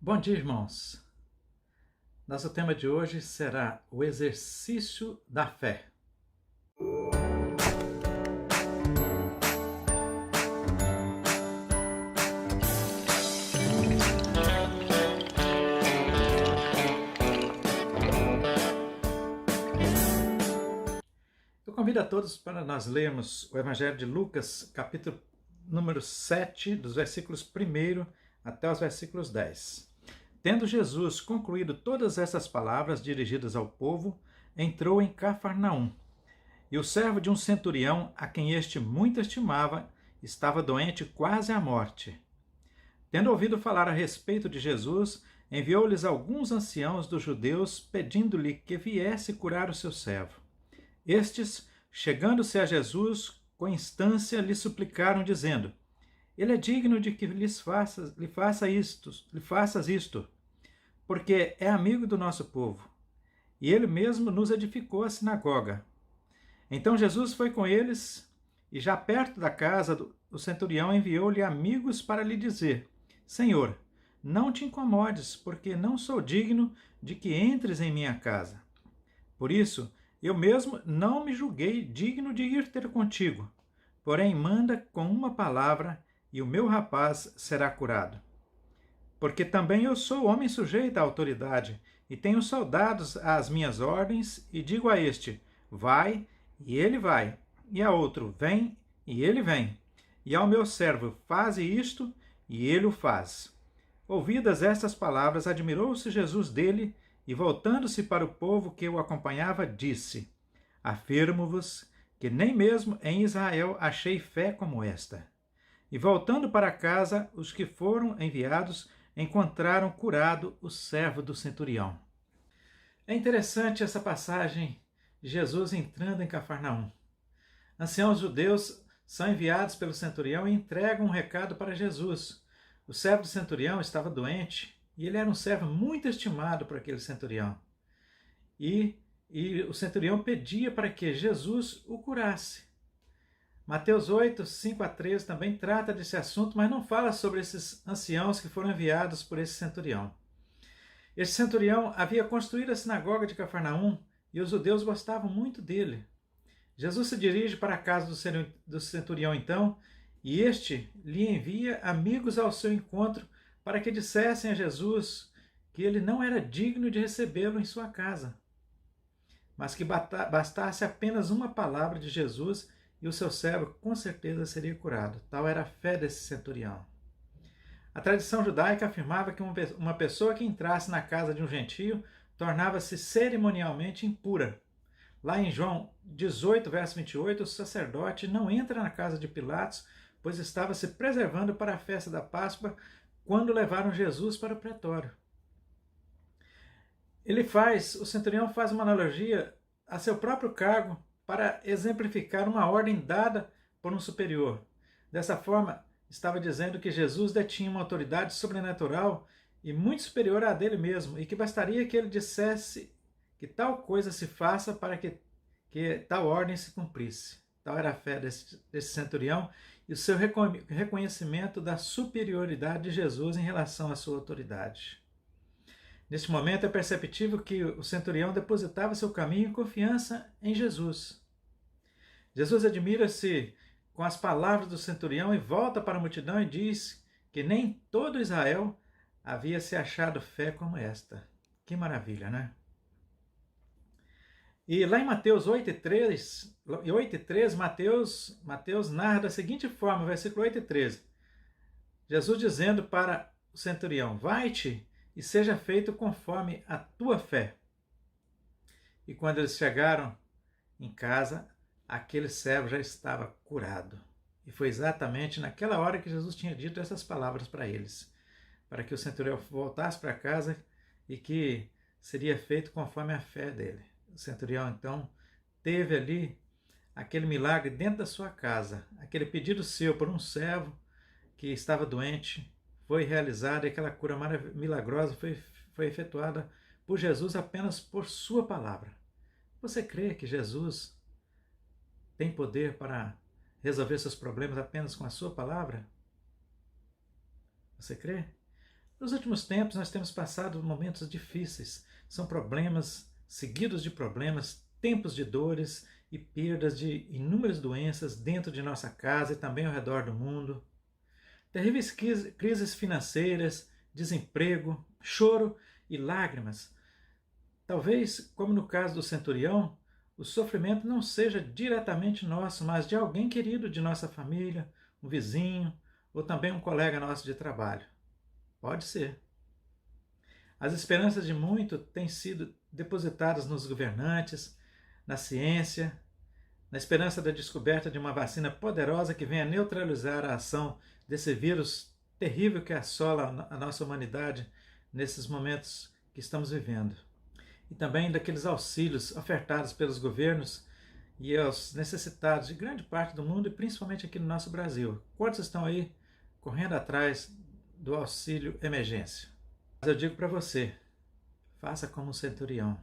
Bom dia, irmãos. Nosso tema de hoje será o exercício da fé. Eu convido a todos para nós lermos o Evangelho de Lucas, capítulo número 7, dos versículos 1 até os versículos 10. Tendo Jesus concluído todas essas palavras dirigidas ao povo, entrou em Cafarnaum. E o servo de um centurião, a quem este muito estimava, estava doente quase à morte. Tendo ouvido falar a respeito de Jesus, enviou-lhes alguns anciãos dos judeus, pedindo-lhe que viesse curar o seu servo. Estes, chegando-se a Jesus, com instância lhe suplicaram, dizendo: Ele é digno de que lhe faças isto, porque é amigo do nosso povo, e ele mesmo nos edificou a sinagoga. Então Jesus foi com eles, e já perto da casa o centurião enviou-lhe amigos para lhe dizer: Senhor, não te incomodes, porque não sou digno de que entres em minha casa. Por isso, eu mesmo não me julguei digno de ir ter contigo. Porém, manda com uma palavra, e o meu rapaz será curado. Porque também eu sou homem sujeito à autoridade, e tenho soldados às minhas ordens, e digo a este: vai, e ele vai, e a outro: vem, e ele vem, e ao meu servo: faze isto, e ele o faz. Ouvidas estas palavras, admirou-se Jesus dele, e voltando-se para o povo que o acompanhava, disse: Afirmo-vos que nem mesmo em Israel achei fé como esta. E voltando para casa, os que foram enviados encontraram curado o servo do centurião. É interessante essa passagem de Jesus entrando em Cafarnaum. Anciãos judeus são enviados pelo centurião e entregam um recado para Jesus. O servo do centurião estava doente e ele era um servo muito estimado por aquele centurião. E o centurião pedia para que Jesus o curasse. Mateus 8, 5 a 13 também trata desse assunto, mas não fala sobre esses anciãos que foram enviados por esse centurião. Esse centurião havia construído a sinagoga de Cafarnaum e os judeus gostavam muito dele. Jesus se dirige para a casa do centurião então, e este lhe envia amigos ao seu encontro para que dissessem a Jesus que ele não era digno de recebê-lo em sua casa, mas que bastasse apenas uma palavra de Jesus e o seu servo com certeza seria curado. Tal era a fé desse centurião. A tradição judaica afirmava que uma pessoa que entrasse na casa de um gentio tornava-se cerimonialmente impura. Lá em João 18, verso 28, o sacerdote não entra na casa de Pilatos, pois estava se preservando para a festa da Páscoa quando levaram Jesus para o pretório. O centurião faz uma analogia a seu próprio cargo para exemplificar uma ordem dada por um superior. Dessa forma, estava dizendo que Jesus detinha uma autoridade sobrenatural e muito superior à dele mesmo, e que bastaria que ele dissesse que tal coisa se faça para que tal ordem se cumprisse. Tal era a fé desse centurião e o seu reconhecimento da superioridade de Jesus em relação à sua autoridade. Neste momento é perceptível que o centurião depositava seu caminho em confiança em Jesus. Jesus admira-se com as palavras do centurião e volta para a multidão e diz que nem todo Israel havia se achado fé como esta. Que maravilha, né? E lá em Mateus 8 e 13, Mateus narra da seguinte forma, versículo 8 e 13. Jesus dizendo para o centurião: vai-te e seja feito conforme a tua fé. E quando eles chegaram em casa, aquele servo já estava curado. E foi exatamente naquela hora que Jesus tinha dito essas palavras para eles, para que o centurião voltasse para casa e que seria feito conforme a fé dele. O centurião, então, teve ali aquele milagre dentro da sua casa, aquele pedido seu por um servo que estava doente, foi realizada e aquela cura milagrosa foi efetuada por Jesus apenas por sua palavra. Você crê que Jesus tem poder para resolver seus problemas apenas com a sua palavra? Você crê? Nos últimos tempos, nós temos passado momentos difíceis. São problemas seguidos de problemas, tempos de dores e perdas de inúmeras doenças dentro de nossa casa e também ao redor do mundo. Terríveis crises financeiras, desemprego, choro e lágrimas. Talvez, como no caso do centurião, o sofrimento não seja diretamente nosso, mas de alguém querido de nossa família, um vizinho ou também um colega nosso de trabalho. Pode ser. As esperanças de muito têm sido depositadas nos governantes, na ciência, na esperança da descoberta de uma vacina poderosa que venha neutralizar a ação desse vírus terrível que assola a nossa humanidade nesses momentos que estamos vivendo. E também daqueles auxílios ofertados pelos governos e aos necessitados de grande parte do mundo e principalmente aqui no nosso Brasil. Quantos estão aí correndo atrás do auxílio emergência? Mas eu digo para você, faça como um centurião.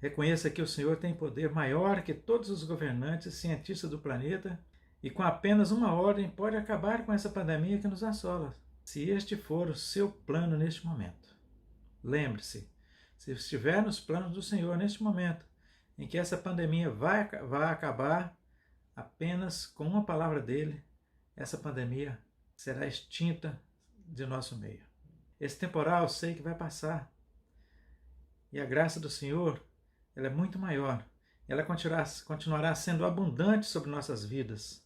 Reconheça que o Senhor tem poder maior que todos os governantes e cientistas do planeta e com apenas uma ordem pode acabar com essa pandemia que nos assola, se este for o seu plano neste momento. Lembre-se, se estiver nos planos do Senhor neste momento, em que essa pandemia vai acabar, apenas com uma palavra dele, essa pandemia será extinta de nosso meio. Esse temporal eu sei que vai passar. E a graça do Senhor, ela é muito maior. Ela continuará sendo abundante sobre nossas vidas.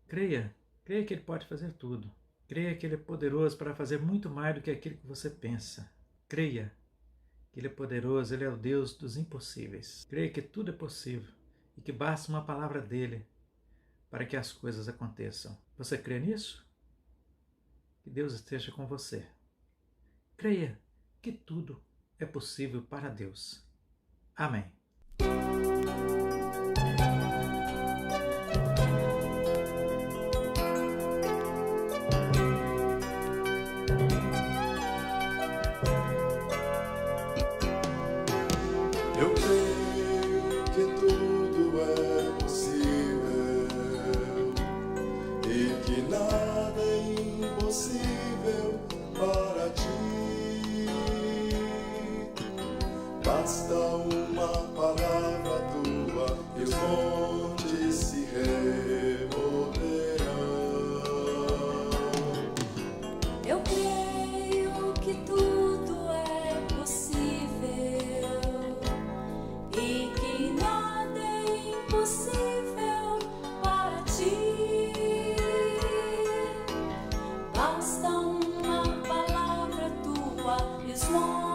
Creia que Ele pode fazer tudo. Creia que Ele é poderoso para fazer muito mais do que aquilo que você pensa. Creia que Ele é poderoso, Ele é o Deus dos impossíveis. Creia que tudo é possível e que basta uma palavra dEle para que as coisas aconteçam. Você crê nisso? Que Deus esteja com você. Creia que tudo é possível para Deus. Amém. Eu creio que tudo é possível e que nada é impossível para ti. Basta uma palavra tua e os montes se removerão. Eu creio que tudo é possível e que nada é impossível para ti. Basta uma palavra tua e os montes